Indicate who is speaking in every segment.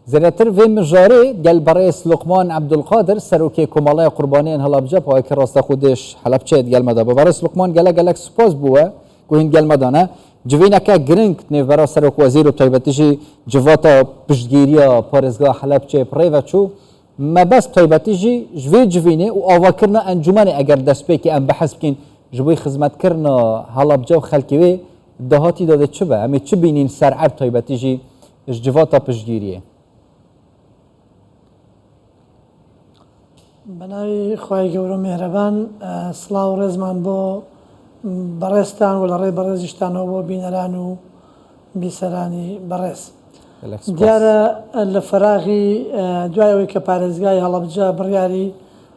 Speaker 1: زرتر في مجاري قال برئيس لقمان عبد القادر سروكي كمالای قربانیان هلا بجا پای که راستا خودش حلب چید قال مدا برئيس لقمان قال سپاس بوا کوهین قال مدانه جوینا که گرنگ نفرا سروک وزیر و طیبتیجی جواتا پشتگیریا پارزگاه حلب چه پریوچو ما بس طیبتیجی جوینه و آواکرنا انجمن اگر دست کی ام بحث کن جوی خدمت کرنا هلا بجا خلکیوی دهاتی داده چه به امی چه بینین سرعب طیبتیجی جواتا پشتگیریه
Speaker 2: بناوی خواهی گەورە مهرەبان سڵاو و ڕێزمان بۆ بەڕێستان و لە ڕێی بەڕێزیشتانەوە بۆ بینەران و بیسەرانی بەڕێز دیارە لە فەراغی دوای ئەوەی کە پارێزگای هەڵەبجە بڕیاری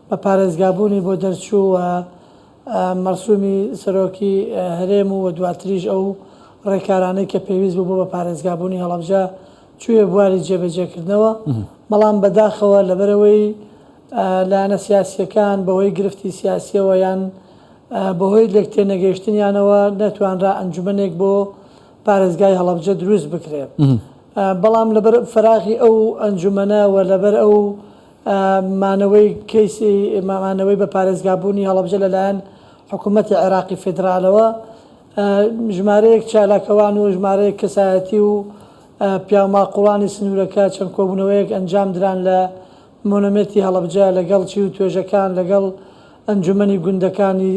Speaker 2: بە پارێزگابوونی بۆ دەرچوو و مەرسومی سەرۆکی هەرێم و دواتریش ئەو ڕێکارانەی کە پێویست بوو بۆ بە پارێزگابوونی هەڵەبجە چوویە بواری جێبەجێکردنەوە بەڵام بەداخەوە لەبەرەوەی لایەنە سیاسیەکان بەهۆی گرفتی سیاسیەوە یان بەهۆی لێکتێ نەگەیشتنیانەوە نەتوانرا ئەنجومەنێک بۆ پارێزگای هەڵەبجە دروست بکرێت بەڵام لەبەر فەراغی ئەو ئەنجومەنە و لەبەر ئەو مانەوەی کەیسی مامانەوەی بە پارێزگابوونی هەڵەبجە لەلایەن حکوومەتی عێراقی فێدراالەوە ژمارەیەک چالاکەوان و ژمارەیەک کەسایەتی و پیاماقوڵانی سنوورەکە چەند کۆبوونەوەیەک ئەنجام دران لە مۆنەمێتی هەڵەبجە لەگەڵ چی و توێژەکان لەگەڵ ئەنجومەنی گوندەکانی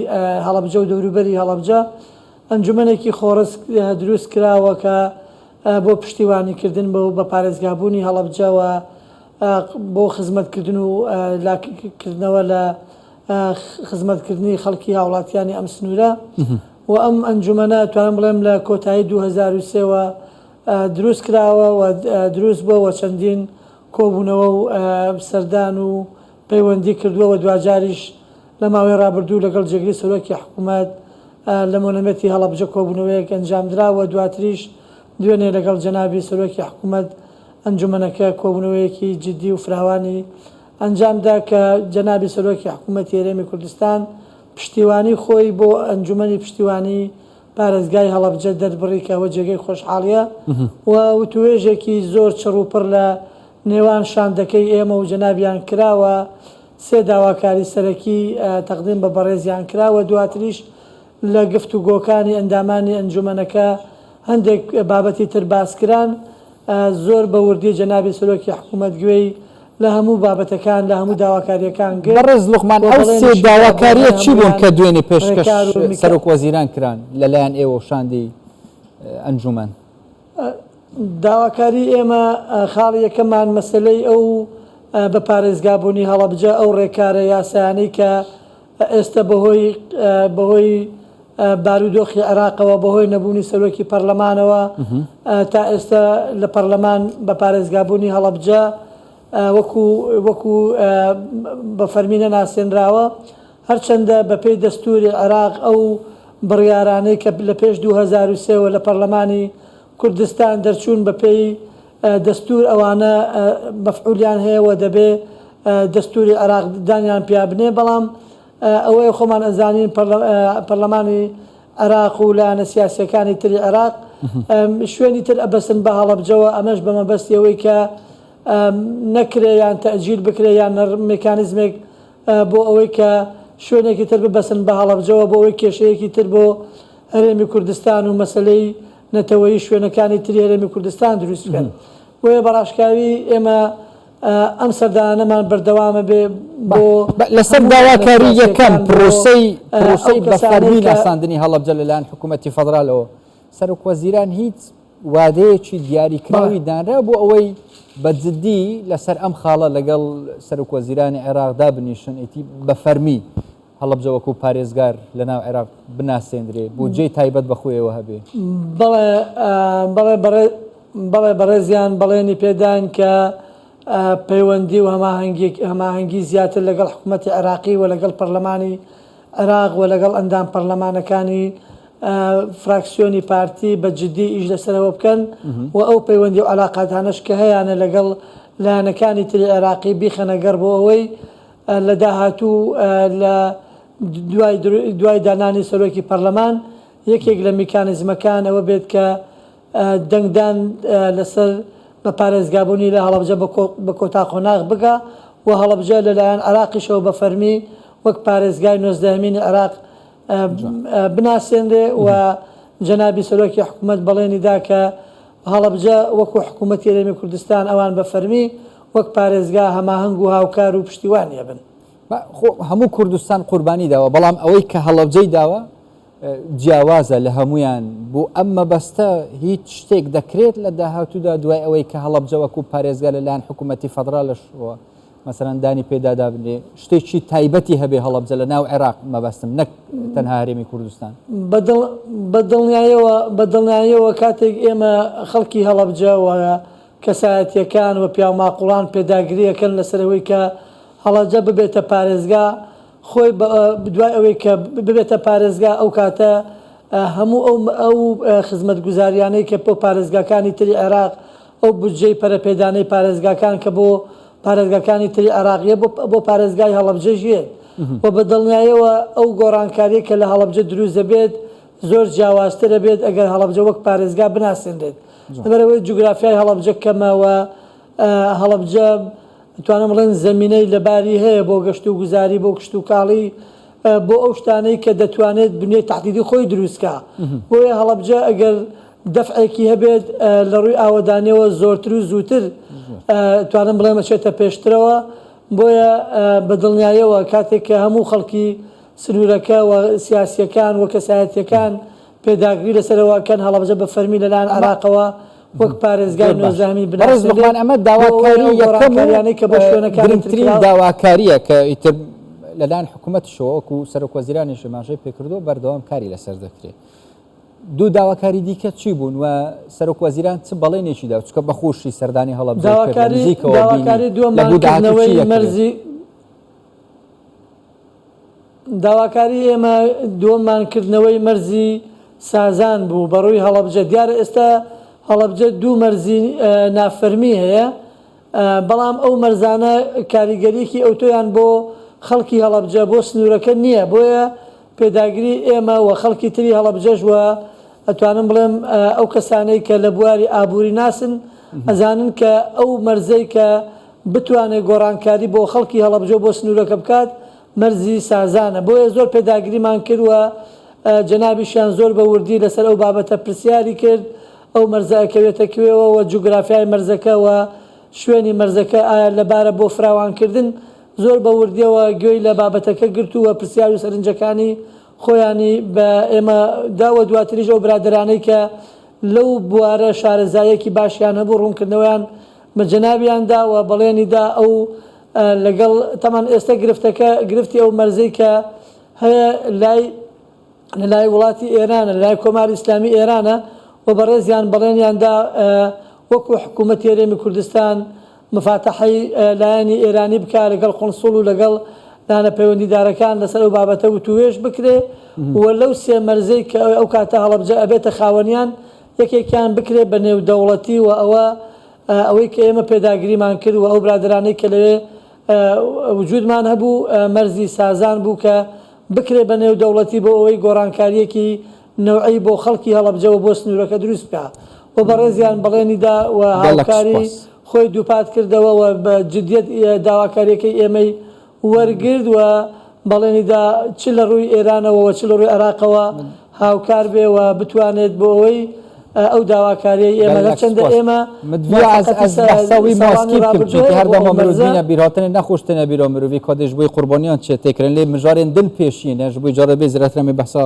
Speaker 2: هەڵەبجە و دەوروبەری هەڵەبجە ئەنجومەنێکی خۆڕست دروست کراوە کە بۆ پشتیوانیکردن بە پارێزگابوونی هەڵەبجەوە بۆ خزمەتکردن و لاکردنەوە لە خزمەتکردنی خەڵکی هاوڵاتیانی ئەم سنوورە و ئەم ئەنجومەنە توانم بڵێم لە کۆتایی 2023ەوە دروست کراوە و دروست بووە چەندین کۆبوونەوە و سەردان و پەیوەندی کردووە و دوجاریش لە ماوەی ڕابردوو لەگەڵ جێگری سەرۆکی حکوومەت لە مۆنەمەتی هەڵەبجە کۆبوونەوەیەک ئەنجامدراوە دواتریش دوێنێ لەگەڵ جەنابی سەرۆکی حکوومەت ئەنجومەنەکە کۆبوونەوەیەکی جددی و فراوانی ئەنجامدا کە جەنابی سەرۆکی حکوومەتی هەرێمی کوردستان پشتیوانی خۆی بۆ ئەنجومەنی پشتیوانی پارێزگای هەڵەبجە دەربڕی کەەوە جێگەی خۆشحاڵیە و توێژێکی زۆر چڕوپڕ لە نێوان شاندەکەی ئێمە و جەنابیان کراوە سێ داواکاری سەرەکی تەقدیم بە بەڕێزیان کراوە دواتریش لە گفت و گۆکانی ئەندامانی ئەنجومەنەکە هەندێک بابەتی تر باسکران زۆر بە وردی جەنابی سەرۆکی حکوومەت گوێی لە هەموو بابەتەکان لە هەموو داواکاریەکان
Speaker 1: بەڕێز لوقمان ئەو سێ داواکاریە چی بوون کە دوێنێ پێشکەش سەرۆک وەزیران کران لەلایەن ئێوە و شاندی ئەنجومەن
Speaker 2: داواکاری ئێمە خاڵ یەکەمان مەسلەی ئەو بە پارێزگابوونی هەڵەبجە ئەو ڕێکارە یاسایانەی کە ئێستا بەهۆی بارودۆخی عێراقەوە بەهۆی نەبوونی سەرۆکی پەرلەمانەوە تا ئێستا لە پەرلەمان بە پارێزگابوونی هەڵەبجە وەکو بە فەرمینە ناسێنراوە هەرچەندە بەپێی دەستوری عێراق ئەو بڕیارانەی کە لە پێش 2023 لە پەرلەمانی کوردستان دەرچوون بەپێی دەستور ئەوانە مەفعولیان هەیە و دەبێ دەستوری عێراق دانیان پیا بنێ بەڵام ئەوەی خۆمان ئەزانین پەرلەمانی عێراق و لایەنە سیاسیەکانی تری عێراق شوێنی تر ئەبەسن بە هەڵەبجەوە ئەمەش بە مەبەستی ئەوەی کە نەکرێ یان تەئجیل بکرێ یان مێکانیزمێک بۆ ئەوەی کە شوێنێکی تر ببەسن بە هەڵەبجەوە بۆ ئەوەی کێشەیەکی تر بۆ هەرێمی کوردستان و مەسلەی نەتەوەی شوێنەکانی تری هەرێمی کوردستان دروست بکەن وێ بەڕاشکاوی ئێمە ئەم سەردانەمان بەردەوامە بێ بۆ
Speaker 1: لەسەر داواکاری یەکەم پرۆسەی بەفەرمی ناساندنی هەڵەبجە لەلایەن حکوومەتی فەدراالەوە سەرۆک وەزیران هیچ وادەیەکی دیاریکراوی دانرا بۆ ئەوەی بەجددی لەسەر ئەم خاڵە لەگەڵ سەرۆک وەزیرانی عێراقدا بنیشن ئیتی بەفەرمی هەڵەبجە وەکو پارێزگار لە ناو عێراق بناسێنرێ بۆ جێی تایبەت بەخۆیەوە هەبێ
Speaker 2: بەڵێ بەڕێزیان بەڵێنی پێدان کە پەیوەندی و هەماهەنگی زیاتر لەگەڵ حکوومەتی عێراقی و لەگەڵ پەرلەمانی عێراق و لەگەڵ ئەندام پەرلەمانەکانی فراکسیۆنی پارتی بە جددی ئیش لەسەرەوە بکەن و ئەو پەیوەندی و علاقاتانەش کە هەیەە لەگەڵ لایەنەکانی تری عێراقی بیخەنە گەڕ بۆ ئەوەی لە داهاتوو لە دوای دانانی سەرۆکی پەرلەمان یەکێک لە میکانیزمەکان ئەوە بێت کە دەنگدان لەسەر بە پارێزگابوونی لە هەڵەبجە بە کۆتاقۆناغ بگە و هەڵەبجە لەلایەن عراقیشەوە بە فەرمی وەک پارێزگای 19 عراق بناسێنرێ و جەنابی سەرۆکی حکوومەت بەڵێنیدا کە هەڵەبجە وەکو حکوومەتی هەرێمی کوردستان ئەوان بە فەرمی وەک پارێزگا هەماهەنگ و هاوکار و پشتیوانیە بن.
Speaker 1: هەموو کوردستان قوربانی داوە بەڵام ئەوەی کە هەڵەبجەی داوە جیاوازە لە هەمویان بۆ ئەم مەبەستە هیچ شتێک دەکرێت لە داهاتوودا دوای ئەوەی کە هەڵەبجە وەکو پارێزگا لەلایەن حکوومەتی فەدرالشەوە مەسەرەن دانی پێدادا بنێ شتێکی تایبەتی هەبێ هەڵەبجە لە ناو عێراق مەبەستم نەک تەنها هەرێمی کوردستان
Speaker 2: بەدڵنیاییەوە کاتێک ئێمە خەڵکی هەڵەبجە و کەسایەتیەکان و پیاماقوڵان پێداگریەکەن لەسەرەوەی کە هەڵەبجە ببێتە پارێزگا خۆی دوای ئەوەی کە ببێتە پارێزگا ئەو کاتە هەموو ئەو خزمەتگوزاریانەی کە بۆ پارێزگاکانی تری عێراق ئەو بودجەی پەرەپێدانەی پارێزگاکان کە بۆ پارێزگاکانی تری عراقیە بۆ پارێزگای هەڵەبجە ژێ و بەدڵنیاییەوە ئەو گۆڕانکاریە کە لە هەڵەبجە دروست دەبێت زۆر جیاوازترە بێت ئەگەر هەڵەبجە وەک پارێزگا بناسێنرێت لەبەرەوەی جوگرافیای هەڵەبجە کەمەوە هەڵەبجە توانم بڵێن زمینەی لەباری هەیە بۆ گەشت و گوزاری بۆ کشت و کاڵی بۆ ئەو شتانەی کە دەتوانێت بنێ تهدیدی خۆی دروستکە بۆیە هەڵەبجە ئەگەر دەفعێکی هەبێت لە ڕووی ئاوەدانیەوە زۆرتر و زووتر توانم بڵێ مەچێتە پێشترەوە بۆیە بەدڵنیاییەوە کاتێک کە هەموو خەڵکی سنوورەکە و سیاسیەکان و کەسایەتیەکان پێداگری لەسەرەوەکەن هەڵەبجە بە فەرمی لەلایەن عراقەوە وەک پارێزگای 19
Speaker 1: بناسێنرێت ئەمە داواکاری یەکەمیانەی کە بۆ شوێنەکانی داواکاریە کە ئیتر لەلایەن حکوومەتشەوە وەکو سەرۆک وەزیرانیش ماژەی پێکردو بەردەوام کاری لەسەر دەکرێت. دوو داواکاری دیکە چی بوون و سەرۆک وەزیران چ بەڵێنێکی دا چکە بەخۆشی سەردانی هەڵەبجە
Speaker 2: داواکاری ئێمە دووەمانکردنەوەی مەرزی سازان بوو بەڕووی هەڵەبجە دیارە ئێستا هەڵەبجە دوو مەرزی نافەرمی هەیە بەڵام ئەو مەرزانە کاریگەریەکی ئەوتۆیان بۆ خەڵکی هەڵەبجە بۆ سنوورەکە نییە بۆیە پێداگری ئێمە و خەڵکی تری هەڵەبجەش وە ئەتوانم بڵێم ئەو کەسانەی کە لە بواری ئابووری ناسن ئەزانن کە ئەو مەرزەی کە بتوانێت گۆڕانکاری بۆ خەڵکی هەڵەبجە بۆ سنوورەکە بکات مەرزی سازانە بۆیە زۆر پێداگریمان کردووە جەنابیشیان زۆر بە وردی لەسەر ئەو بابەتە پرسیاری کرد ئەو مەرزەکەوێتە کوێەوە و جوگرافیای مەرزەکە و شوێنی مەرزەکە ئایا لەبارە بۆ فراوانکردن زۆر بە وردیەوە گوێی لە بابەتەکە گرتووە پرسیار و سەرنجەکانی خۆیانی بە ئێمە داوە دواتریش ئەو برادرانەی کە لەو بوارە شارەزایەکی باشیان هەبوو ڕوونکردنەوەیان مەجەنابیاندا و بەڵێنیدا ئەو لەگەڵ تەمان ئێستا گرفتی ئەو مەرزەی کە هەیە لای وڵاتی ئێرانە لای کۆماری ئیسلامی ئێرانە و بەڕێزیان بەڵێنیاندا وەکو حکوومەتی هەرێمی کوردستان مفاتەحەی لایەنی ئێرانی بکە لەگەڵ قۆنسوڵ و لەگەڵ لانە پەیوەندیدارەکان لەسەر ئەو بابەتە وتوێژ بکرێ و لەو سێ مەرزەی کە ئەو کاتە هەڵەبجە ئەبێتە خاوەنیان یەکێکیان بکرێ بە نێودەوڵەتی و ئەوەی کە ئێمە پێداگریمان کرد و ئەو برادرانەی کە لەوێ وجودمان هەبوو مەرزی سازان بوو کە بکرێ بە نێودەوڵەتی بۆ ئەوەی گۆڕانکاریەکی نەوعی بۆ خەڵکی هەڵەبجەوە بۆ سنوورەکە دروست بکە و بەڕێزیان بەڵێنیدا و هاوکاری خۆی دووپات کردەوە و بە جدیت داواکاریەکەی ئێمەی وەرگرد و بەڵێنیدا چ لە ڕووی ئێرانەوە و چ لە ڕووی عێراقەوە هاوکار بێ و بتوانێت بۆ ئەوەی ئەو داواکاریە ئێمە لە چەندە ئێمە
Speaker 1: هەردەما مرۆڤینە بیرهاتنە نەخۆشتنە بیرۆ مرۆڤی کادێش بۆی قوربانیان چێتێکرن لێ مژارێن دل پێشینە ji بۆی جارە بێ زرەترەمی بەحسا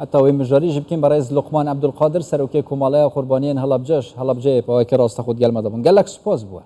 Speaker 1: حتاوی مژاریش بکەین بەڕێز لوقمان عەبدولقادر سەرۆکەی کۆمەڵەیە قوربانیان هەڵەبجەش هەڵەبجەیە پاوەکە ڕاستەخۆت گەلمە دەبن گەلک سوپاس بووە.